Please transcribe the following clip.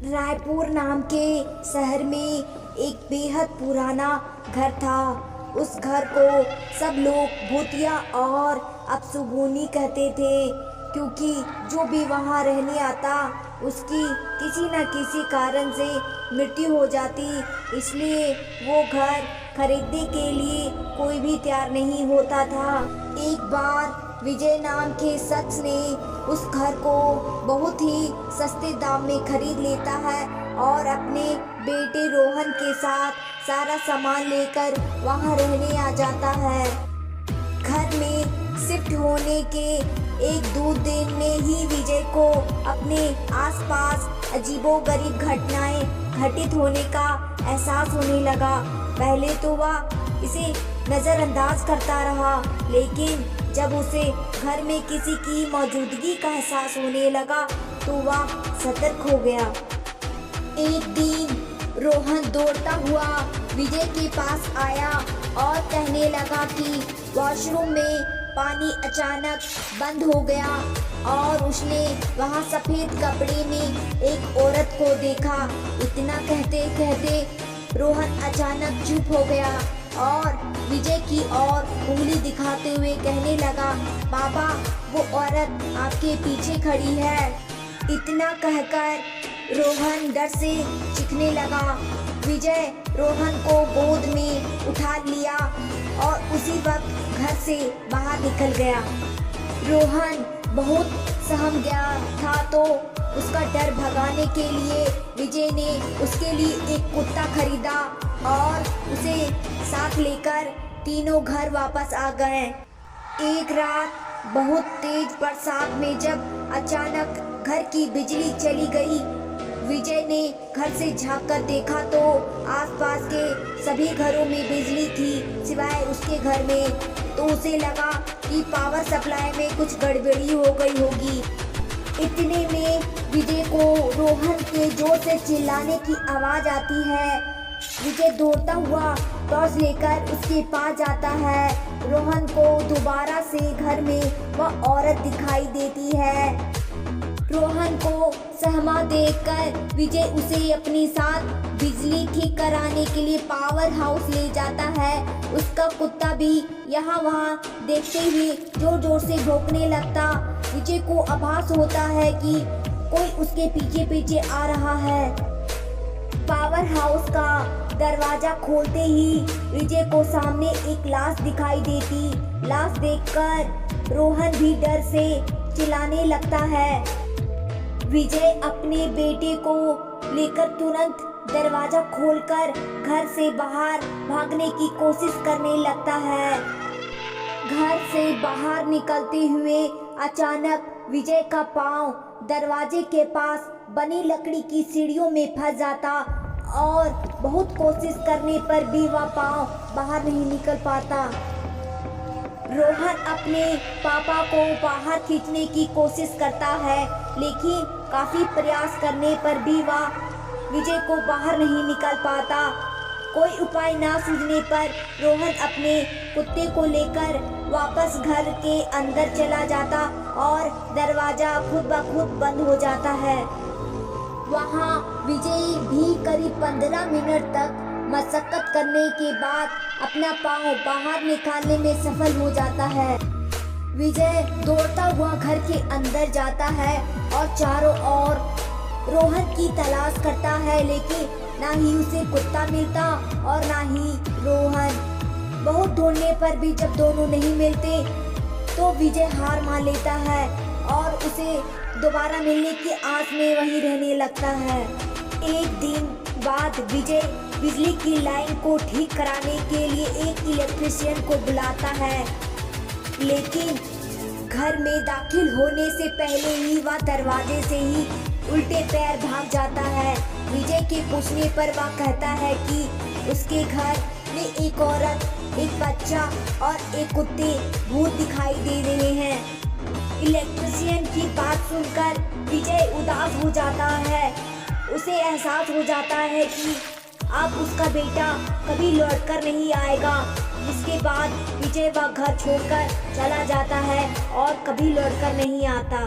रायपुर नाम के शहर में एक बेहद पुराना घर था। उस घर को सब लोग भूतिया और अपशगुनी कहते थे, क्योंकि जो भी वहाँ रहने आता उसकी किसी न किसी कारण से मृत्यु हो जाती। इसलिए वो घर खरीदने के लिए कोई भी तैयार नहीं होता था। एक बार विजय नाम के शख्स ने उस घर को बहुत ही सस्ते दाम में खरीद लेता है और अपने बेटे रोहन के साथ सारा सामान लेकर वहां रहने आ जाता है। घर में शिफ्ट होने के एक दो दिन में ही विजय को अपने आसपास अजीबोगरीब घटनाएं घटित होने का एहसास होने लगा। पहले तो वह इसे नज़रअंदाज करता रहा, लेकिन जब उसे घर में किसी की मौजूदगी का एहसास होने लगा तो वह सतर्क हो गया। एक दिन रोहन दौड़ता हुआ विजय के पास आया और कहने लगा कि वॉशरूम में पानी अचानक बंद हो गया और उसने वहां सफेद कपड़े में एक औरत को देखा। इतना कहते कहते रोहन अचानक चुप हो गया और विजय की ओर उंगली दिखाते हुए कहने लगा, बाबा वो औरत आपके पीछे खड़ी है। इतना कहकर रोहन डर से चीखने लगा। विजय रोहन को गोद में उठा लिया और उसी वक्त घर से बाहर निकल गया। रोहन बहुत सहम गया था, तो उसका डर भगाने के लिए विजय ने उसके लिए एक कुत्ता खरीदा और उसे साथ लेकर तीनों घर वापस आ गए। एक रात बहुत तेज बरसात में जब अचानक घर की बिजली चली गई, विजय ने घर से झांक कर देखा तो आसपास के सभी घरों में बिजली थी सिवाय उसके घर में। तो उसे लगा कि पावर सप्लाई में कुछ गड़बड़ी हो गई होगी। इतने में विजय को रोहन के जोर से चिल्लाने की आवाज आती है। विजय दौड़ता हुआ टॉर्च लेकर उसके पास जाता है। रोहन को दोबारा से घर में वह औरत दिखाई देती है। रोहन को सहमा देखकर विजय उसे अपने साथ बिजली ठीक कराने के लिए पावर हाउस ले जाता है। उसका कुत्ता भी यहाँ वहाँ देखते ही जोर जोर से भौंकने लगता। विजय को आभास होता है कि कोई उसके पीछे पीछे आ रहा है। पावर हाउस का दरवाजा खोलते ही विजय को सामने एक लाश दिखाई देती। लाश देखकर रोहन भी डर से चिल्लाने लगता है। विजय अपने बेटे को लेकर तुरंत दरवाजा खोलकर घर से बाहर भागने की कोशिश करने लगता है। घर से बाहर निकलते हुए अचानक विजय का पांव दरवाजे के पास बनी लकड़ी की सीढ़ियों में फंस जाता और बहुत कोशिश करने पर भी वह पांव बाहर नहीं निकल पाता। रोहन अपने पापा को बाहर खींचने की कोशिश करता है, लेकिन काफी प्रयास करने पर भी वह विजय को बाहर नहीं निकल पाता। कोई उपाय ना सूझने पर रोहन अपने कुत्ते को लेकर वापस घर के अंदर चला जाता और दरवाजा खुद ब खुद बंद हो जाता है। वहाँ विजय भी करीब 15 मिनट तक मशक्कत करने के बाद अपना पाँव बाहर निकालने में सफल हो जाता है। विजय दौड़ता हुआ घर के अंदर जाता है और चारों ओर रोहन की तलाश करता है, लेकिन ना ही उसे कुत्ता मिलता और ना ही रोहन। बहुत ढूंढने पर भी जब दोनों नहीं मिलते तो विजय हार मान लेता है और उसे दोबारा मिलने की आस में वहीं रहने लगता है। एक दिन बाद विजय बिजली की लाइन को ठीक कराने के लिए एक इलेक्ट्रीशियन को बुलाता है, लेकिन घर में दाखिल होने से पहले ही वह दरवाजे से ही उल्टे पैर भाग जाता है। विजय के पूछने पर वह कहता है कि उसके घर में एक औरत, एक बच्चा और एक कुत्ते भूत दिखाई दे रहे हैं। इलेक्ट्रीशियन की बात सुनकर विजय उदास हो जाता है। उसे एहसास हो जाता है कि अब उसका बेटा कभी लौटकर नहीं आएगा। इसके बाद विजय वह घर छोड़कर चला जाता है और कभी लौटकर नहीं आता।